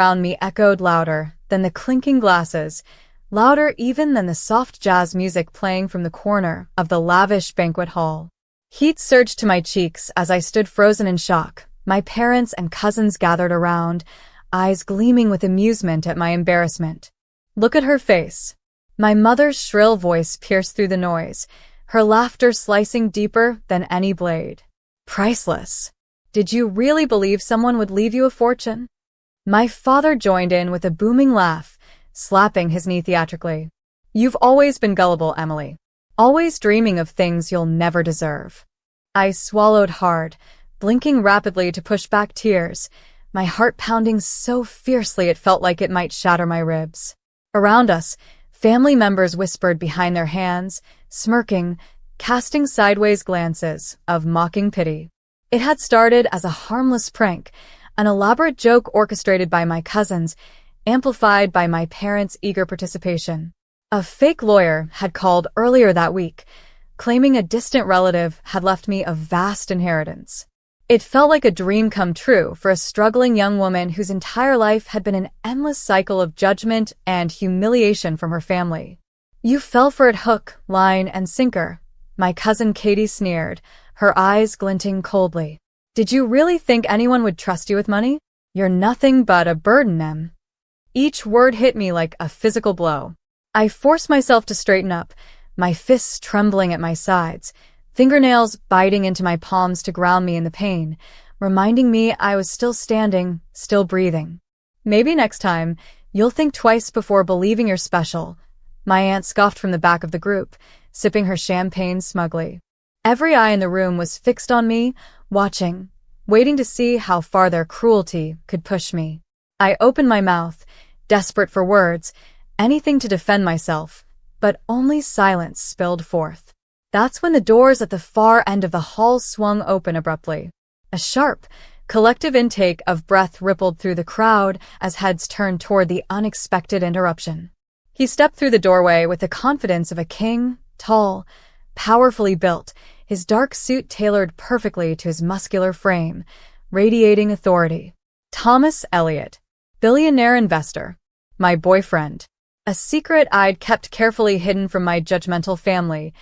around me echoed louder than the clinking glasses, louder even than the soft jazz music playing from the corner of the lavish banquet hall. Heat surged to my cheeks as I stood frozen in shock. My parents and cousins gathered around, eyes gleaming with amusement at my embarrassment. "Look at her face." My mother's shrill voice pierced through the noise, her laughter slicing deeper than any blade. "Priceless. Did you really believe someone would leave you a fortune?" My father joined in with a booming laugh, slapping his knee theatrically. "You've always been gullible, Emily. Always dreaming of things you'll never deserve." I swallowed hard, blinking rapidly to push back tears, my heart pounding so fiercely it felt like it might shatter my ribs. Around us, family members whispered behind their hands, smirking, casting sideways glances of mocking pity. It had started as a harmless prank, an elaborate joke orchestrated by my cousins, amplified by my parents' eager participation. A fake lawyer had called earlier that week, claiming a distant relative had left me a vast inheritance. It felt like a dream come true for a struggling young woman whose entire life had been an endless cycle of judgment and humiliation from her family. "You fell for it hook, line, and sinker," my cousin Katie sneered, her eyes glinting coldly. "Did you really think anyone would trust you with money? You're nothing but a burden, Em." Each word hit me like a physical blow. I forced myself to straighten up, my fists trembling at my sides, fingernails biting into my palms to ground me in the pain, reminding me I was still standing, still breathing. "Maybe next time, you'll think twice before believing you're special," my aunt scoffed from the back of the group, sipping her champagne smugly. Every eye in the room was fixed on me, watching, waiting to see how far their cruelty could push me. I opened my mouth, desperate for words, anything to defend myself, but only silence spilled forth. That's when the doors at the far end of the hall swung open abruptly. A sharp, collective intake of breath rippled through the crowd as heads turned toward the unexpected interruption. He stepped through the doorway with the confidence of a king, tall, powerfully built, his dark suit tailored perfectly to his muscular frame, radiating authority. Thomas Elliot, billionaire investor, my boyfriend. A secret I'd kept carefully hidden from my judgmental family,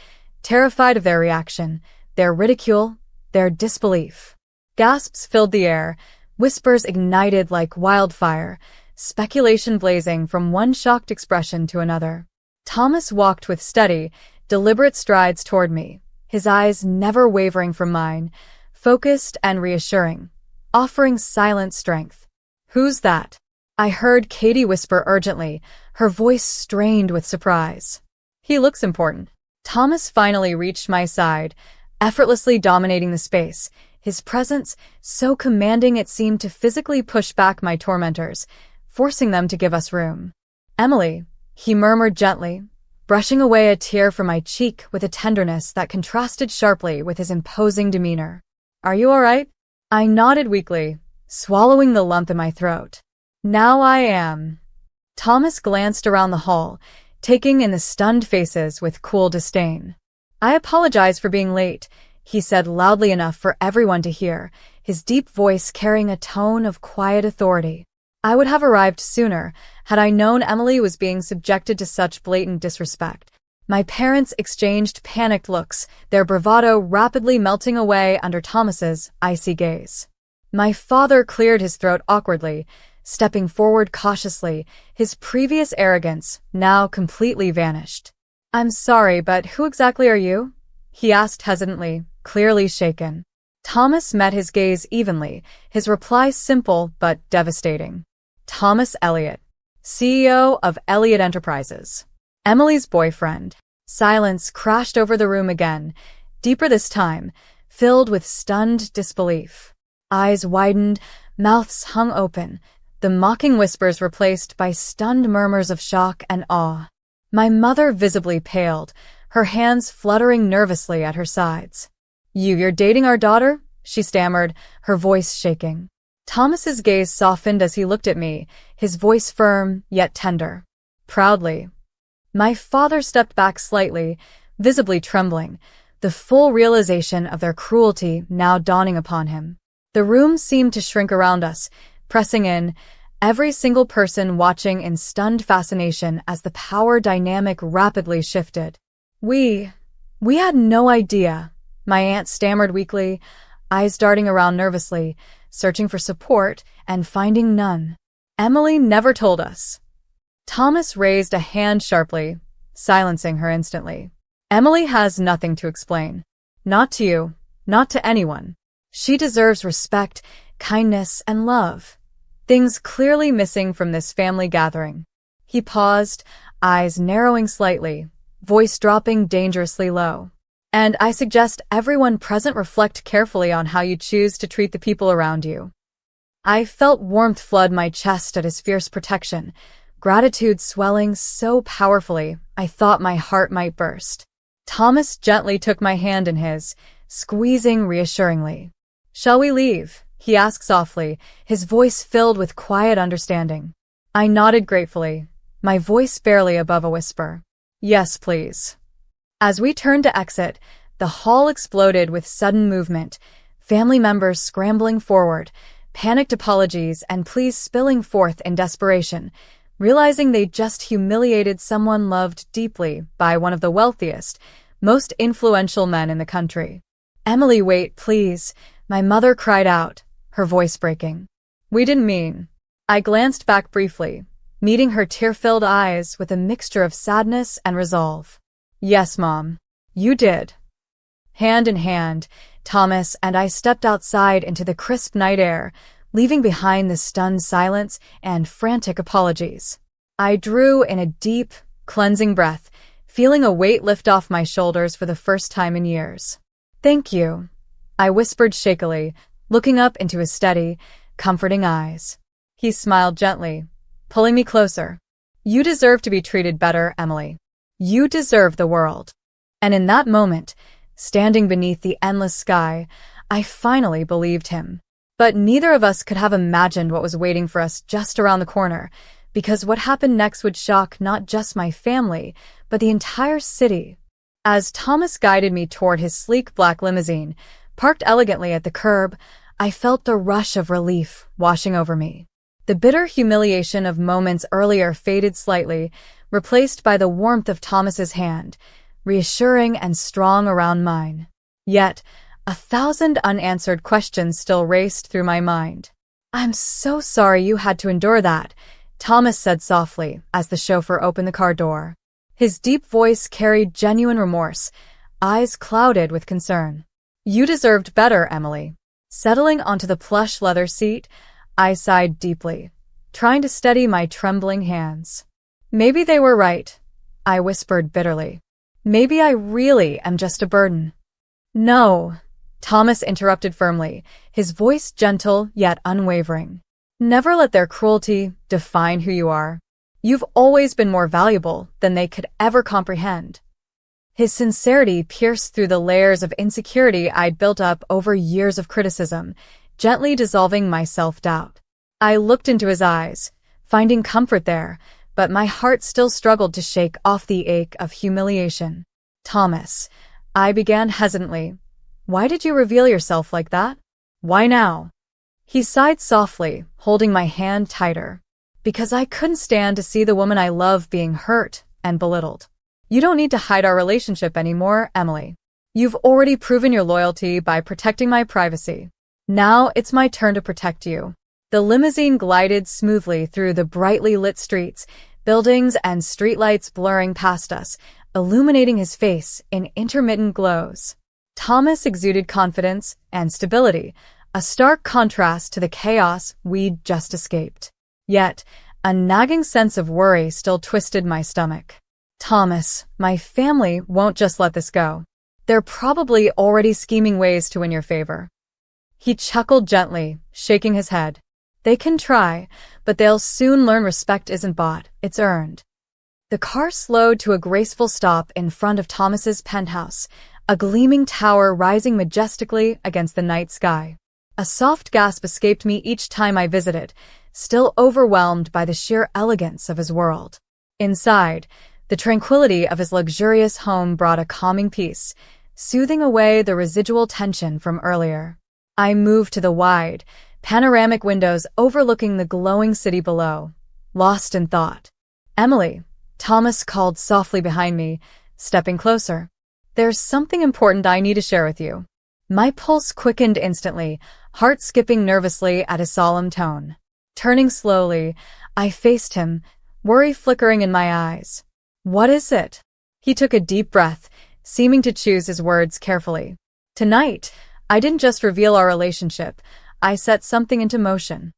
terrified of their reaction, their ridicule, their disbelief. Gasps filled the air, whispers ignited like wildfire, speculation blazing from one shocked expression to another. Thomas walked with steady, deliberate strides toward me, his eyes never wavering from mine, focused and reassuring, offering silent strength. "Who's that?" I heard Katie whisper urgently, her voice strained with surprise. "He looks important." Thomas finally reached my side, effortlessly dominating the space, his presence so commanding it seemed to physically push back my tormentors, forcing them to give us room. "Emily," he murmured gently, brushing away a tear from my cheek with a tenderness that contrasted sharply with his imposing demeanor. "Are you all right?" I nodded weakly, swallowing the lump in my throat. "Now I am." Thomas glanced around the hall, taking in the stunned faces with cool disdain. "I apologize for being late," he said loudly enough for everyone to hear, his deep voice carrying a tone of quiet authority. "I would have arrived sooner had I known Emily was being subjected to such blatant disrespect." My parents exchanged panicked looks, their bravado rapidly melting away under Thomas's icy gaze. My father cleared his throat awkwardly, stepping forward cautiously, his previous arrogance now completely vanished. "I'm sorry, but who exactly are you?" he asked hesitantly, clearly shaken. Thomas met his gaze evenly, his reply simple but devastating. "Thomas Elliot, CEO of Elliot Enterprises. Emily's boyfriend." Silence crashed over the room again, deeper this time, filled with stunned disbelief. Eyes widened, mouths hung open, the mocking whispers replaced by stunned murmurs of shock and awe. My mother visibly paled, her hands fluttering nervously at her sides. You're dating our daughter?" she stammered, her voice shaking. Thomas's gaze softened as he looked at me, his voice firm yet tender. "Proudly." My father stepped back slightly, visibly trembling, the full realization of their cruelty now dawning upon him. The room seemed to shrink around us, pressing in, every single person watching in stunned fascination as the power dynamic rapidly shifted. We had no idea, my aunt stammered weakly, eyes darting around nervously, searching for support and finding none. Emily never told us. Thomas raised a hand sharply, silencing her instantly. Emily has nothing to explain. Not to you, not to anyone. She deserves respect, kindness, and love. Things clearly missing from this family gathering. He paused, eyes narrowing slightly, voice dropping dangerously low. And I suggest everyone present reflect carefully on how you choose to treat the people around you. I felt warmth flood my chest at his fierce protection, gratitude swelling so powerfully I thought my heart might burst. Thomas gently took my hand in his, squeezing reassuringly. "Shall we leave?" he asked softly, his voice filled with quiet understanding. I nodded gratefully, my voice barely above a whisper. "Yes, please." As we turned to exit, the hall exploded with sudden movement, family members scrambling forward, panicked apologies and pleas spilling forth in desperation, realizing they just humiliated someone loved deeply by one of the wealthiest, most influential men in the country. "Emily, wait, please," my mother cried out, her voice breaking. "We didn't mean." I glanced back briefly, meeting her tear-filled eyes with a mixture of sadness and resolve. "Yes, Mom. You did." Hand in hand, Thomas and I stepped outside into the crisp night air, leaving behind the stunned silence and frantic apologies. I drew in a deep, cleansing breath, feeling a weight lift off my shoulders for the first time in years. "Thank you," I whispered shakily, looking up into his steady, comforting eyes. He smiled gently, pulling me closer. "You deserve to be treated better, Emily. You deserve the world." And in that moment, standing beneath the endless sky, I finally believed him. But neither of us could have imagined what was waiting for us just around the corner, because what happened next would shock not just my family, but the entire city. As Thomas guided me toward his sleek black limousine, parked elegantly at the curb, I felt a rush of relief washing over me. The bitter humiliation of moments earlier faded slightly, replaced by the warmth of Thomas's hand, reassuring and strong around mine. Yet, 1,000 unanswered questions still raced through my mind. "I'm so sorry you had to endure that," Thomas said softly as the chauffeur opened the car door. His deep voice carried genuine remorse, eyes clouded with concern. "You deserved better, Emily." Settling onto the plush leather seat, I sighed deeply, trying to steady my trembling hands. "Maybe they were right," I whispered bitterly. "Maybe I really am just a burden." "No," Thomas interrupted firmly, his voice gentle yet unwavering. "Never let their cruelty define who you are. You've always been more valuable than they could ever comprehend." His sincerity pierced through the layers of insecurity I'd built up over years of criticism, gently dissolving my self-doubt. I looked into his eyes, finding comfort there, but my heart still struggled to shake off the ache of humiliation. "Thomas," I began hesitantly, "why did you reveal yourself like that? Why now?" He sighed softly, holding my hand tighter. "Because I couldn't stand to see the woman I love being hurt and belittled. You don't need to hide our relationship anymore, Emily. You've already proven your loyalty by protecting my privacy. Now it's my turn to protect you." The limousine glided smoothly through the brightly lit streets, buildings and streetlights blurring past us, illuminating his face in intermittent glows. Thomas exuded confidence and stability, a stark contrast to the chaos we'd just escaped. Yet, a nagging sense of worry still twisted my stomach. "Thomas, my family won't just let this go. They're probably already scheming ways to win your favor." He chuckled gently, shaking his head. "They can try, but they'll soon learn respect isn't bought, it's earned." The car slowed to a graceful stop in front of Thomas's penthouse, a gleaming tower rising majestically against the night sky. A soft gasp escaped me each time I visited, still overwhelmed by the sheer elegance of his world. Inside, the tranquility of his luxurious home brought a calming peace, soothing away the residual tension from earlier. I moved to the wide, panoramic windows overlooking the glowing city below. Lost in thought. "Emily," Thomas called softly behind me, stepping closer. "There's something important I need to share with you." My pulse quickened instantly, heart skipping nervously at his solemn tone. Turning slowly, I faced him, worry flickering in my eyes. "What is it?" He took a deep breath, seeming to choose his words carefully. "Tonight, I didn't just reveal our relationship, I set something into motion."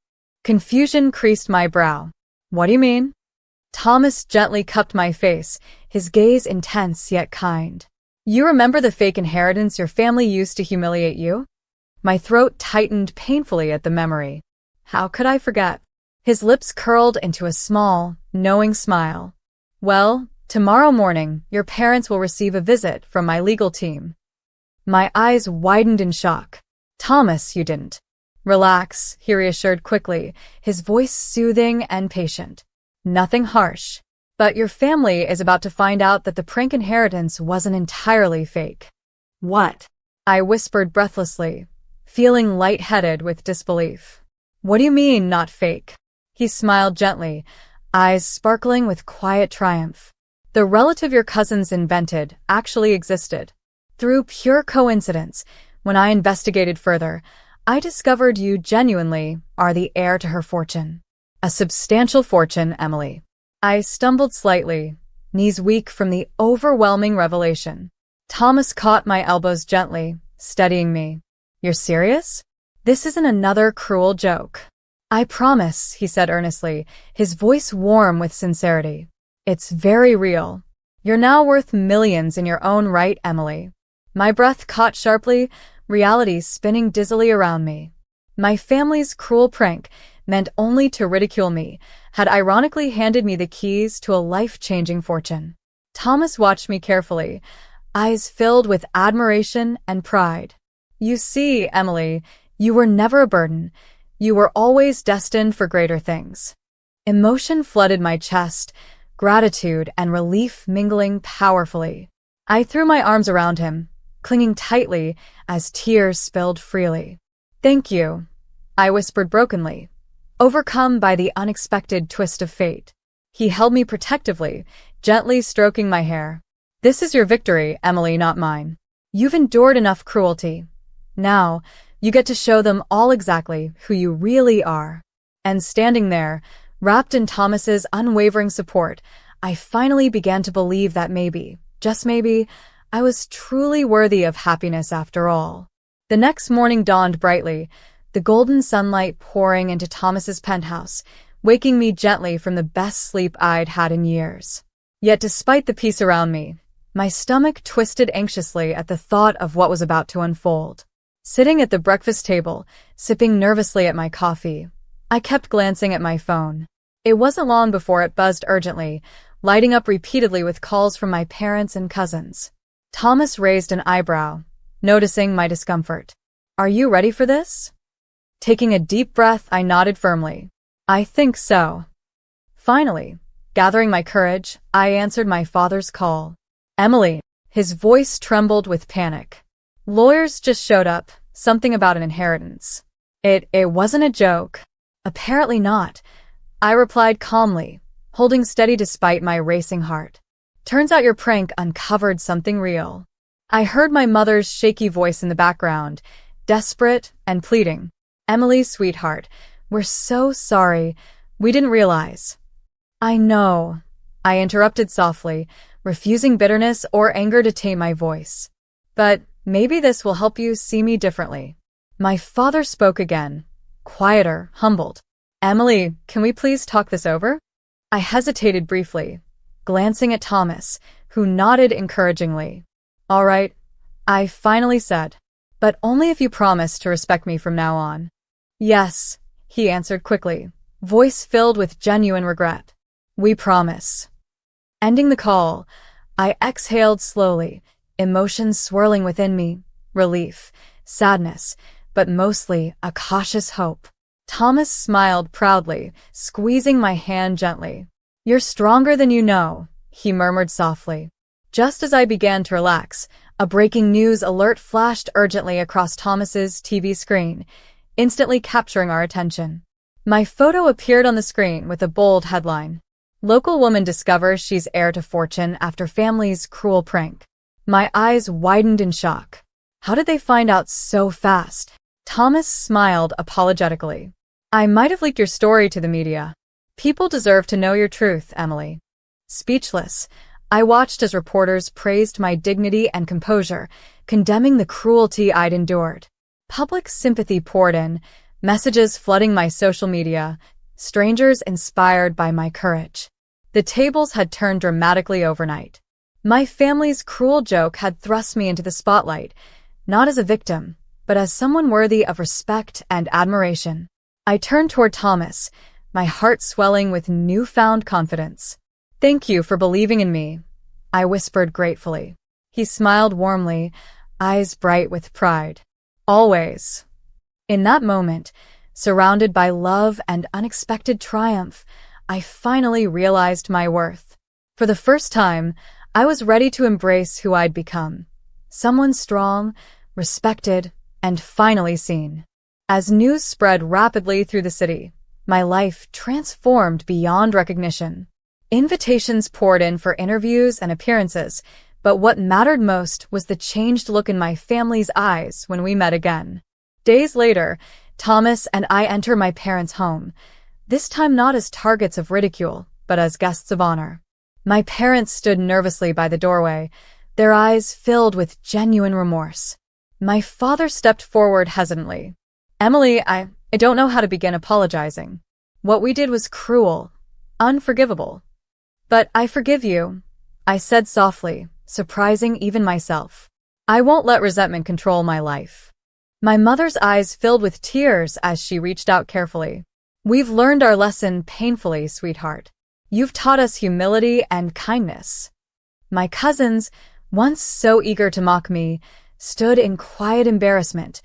Confusion creased my brow. "What do you mean?" Thomas gently cupped my face, his gaze intense yet kind. "You remember the fake inheritance your family used to humiliate you?" My throat tightened painfully at the memory. How could I forget? His lips curled into a small, knowing smile. "Well, tomorrow morning, your parents will receive a visit from my legal team." My eyes widened in shock. "Thomas, you didn't." "Relax," he reassured quickly, his voice soothing and patient. "Nothing harsh. But your family is about to find out that the prank inheritance wasn't entirely fake." "What?" I whispered breathlessly, feeling lightheaded with disbelief. "What do you mean, not fake?" He smiled gently, eyes sparkling with quiet triumph. "The relative your cousins invented actually existed. Through pure coincidence, when I investigated further, I discovered you genuinely are the heir to her fortune. A substantial fortune, Emily." I stumbled slightly, knees weak from the overwhelming revelation. Thomas caught my elbows gently, steadying me. "You're serious? This isn't another cruel joke." "I promise," he said earnestly, his voice warm with sincerity. "It's very real. You're now worth millions in your own right, Emily." My breath caught sharply, reality spinning dizzily around me. My family's cruel prank, meant only to ridicule me, had ironically handed me the keys to a life-changing fortune. Thomas watched me carefully, eyes filled with admiration and pride. "You see, Emily, you were never a burden. You were always destined for greater things." Emotion flooded my chest, gratitude and relief mingling powerfully. I threw my arms around him, clinging tightly as tears spilled freely. "Thank you," I whispered brokenly, overcome by the unexpected twist of fate. He held me protectively, gently stroking my hair. "This is your victory, Emily, not mine. You've endured enough cruelty. Now, you get to show them all exactly who you really are." And standing there, wrapped in Thomas's unwavering support, I finally began to believe that maybe, just maybe, I was truly worthy of happiness after all. The next morning dawned brightly, the golden sunlight pouring into Thomas's penthouse, waking me gently from the best sleep I'd had in years. Yet despite the peace around me, my stomach twisted anxiously at the thought of what was about to unfold. Sitting at the breakfast table, sipping nervously at my coffee, I kept glancing at my phone. It wasn't long before it buzzed urgently, lighting up repeatedly with calls from my parents and cousins. Thomas raised an eyebrow, noticing my discomfort. "Are you ready for this?" Taking a deep breath, I nodded firmly. "I think so." Finally, gathering my courage, I answered my father's call. "Emily." His voice trembled with panic. "Lawyers just showed up, something about an inheritance." It wasn't a joke." "Apparently not," I replied calmly, holding steady despite my racing heart. "Turns out your prank uncovered something real." I heard my mother's shaky voice in the background, desperate and pleading. "Emily, sweetheart, we're so sorry. We didn't realize." "I know," I interrupted softly, refusing bitterness or anger to tame my voice. "But maybe this will help you see me differently." My father spoke again, quieter, humbled. "Emily, can we please talk this over?" I hesitated briefly, glancing at Thomas, who nodded encouragingly. "All right," I finally said. "But only if you promise to respect me from now on." "Yes," he answered quickly, voice filled with genuine regret. "We promise." Ending the call, I exhaled slowly, emotions swirling within me, relief, sadness, but mostly a cautious hope. Thomas smiled proudly, squeezing my hand gently. "You're stronger than you know," he murmured softly. Just as I began to relax, a breaking news alert flashed urgently across Thomas's TV screen. instantly capturing our attention. My photo appeared on the screen with a bold headline. Local woman discovers she's heir to fortune after family's cruel prank. My eyes widened in shock. How did they find out so fast? Thomas smiled apologetically. I might have leaked your story to the media. People deserve to know your truth, Emily. Speechless, I watched as reporters praised my dignity and composure, condemning the cruelty I'd endured. Public sympathy poured in, messages flooding my social media, strangers inspired by my courage. The tables had turned dramatically overnight. My family's cruel joke had thrust me into the spotlight, not as a victim, but as someone worthy of respect and admiration. I turned toward Thomas, my heart swelling with newfound confidence. Thank you for believing in me, I whispered gratefully. He smiled warmly, eyes bright with pride. Always. In that moment, surrounded by love and unexpected triumph, I finally realized my worth. For the first time, I was ready to embrace who I'd become. Someone strong, respected, and finally seen. As news spread rapidly through the city, my life transformed beyond recognition. Invitations poured in for interviews and appearances, but what mattered most was the changed look in my family's eyes when we met again. Days later, Thomas and I enter my parents' home, this time not as targets of ridicule, but as guests of honor. My parents stood nervously by the doorway, their eyes filled with genuine remorse. My father stepped forward hesitantly. Emily, I don't know how to begin apologizing. What we did was cruel, unforgivable. But I forgive you, I said softly, surprising even myself. I won't let resentment control my life. My mother's eyes filled with tears as she reached out carefully. We've learned our lesson painfully, sweetheart. You've taught us humility and kindness. My cousins, once so eager to mock me, stood in quiet embarrassment,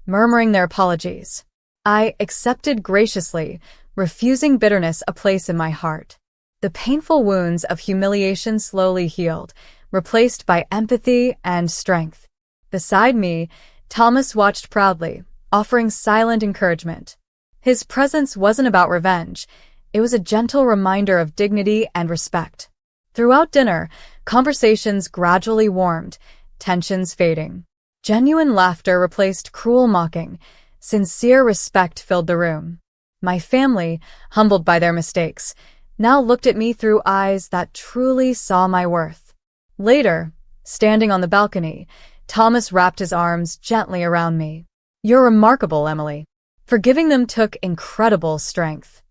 murmuring their apologies. I accepted graciously, refusing bitterness a place in my heart. The painful wounds of humiliation slowly healed, replaced by empathy and strength. Beside me, Thomas watched proudly, offering silent encouragement. His presence wasn't about revenge. It was a gentle reminder of dignity and respect. Throughout dinner, conversations gradually warmed, tensions fading. Genuine laughter replaced cruel mocking. Sincere respect filled the room. My family, humbled by their mistakes, now looked at me through eyes that truly saw my worth. Later, standing on the balcony, Thomas wrapped his arms gently around me. You're remarkable, Emily. Forgiving them took incredible strength.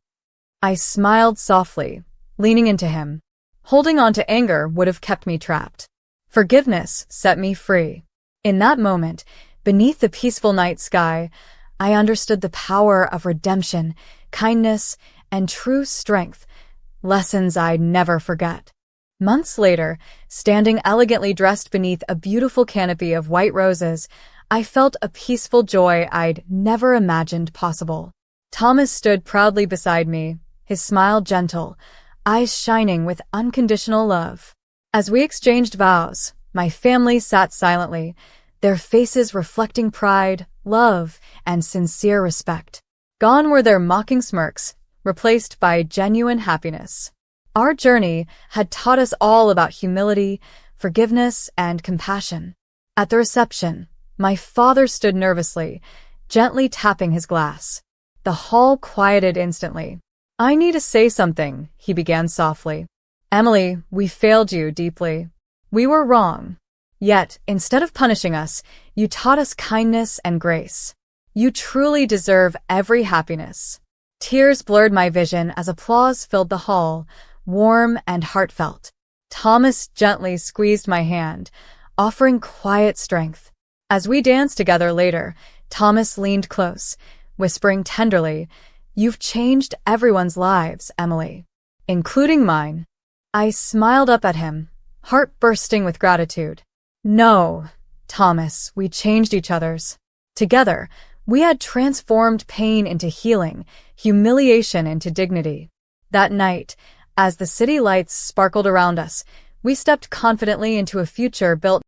I smiled softly, leaning into him. Holding on to anger would have kept me trapped. Forgiveness set me free. In that moment, beneath the peaceful night sky, I understood the power of redemption, kindness, and true strength, lessons I'd never forget. Months later, standing elegantly dressed beneath a beautiful canopy of white roses, I felt a peaceful joy I'd never imagined possible. Thomas stood proudly beside me, his smile gentle, eyes shining with unconditional love. As we exchanged vows, my family sat silently, their faces reflecting pride, love, and sincere respect. Gone were their mocking smirks, replaced by genuine happiness. Our journey had taught us all about humility, forgiveness, and compassion. At the reception, my father stood nervously, gently tapping his glass. The hall quieted instantly. I need to say something, he began softly. Emily, we failed you deeply. We were wrong. Yet, instead of punishing us, you taught us kindness and grace. You truly deserve every happiness. Tears blurred my vision as applause filled the hall, warm and heartfelt. Thomas gently squeezed my hand, offering quiet strength. As we danced together later, Thomas leaned close, whispering tenderly, You've changed everyone's lives, Emily, including mine. I smiled up at him, heart bursting with gratitude. No, Thomas, we changed each other's. Together, we had transformed pain into healing, humiliation into dignity. That night, as the city lights sparkled around us, we stepped confidently into a future built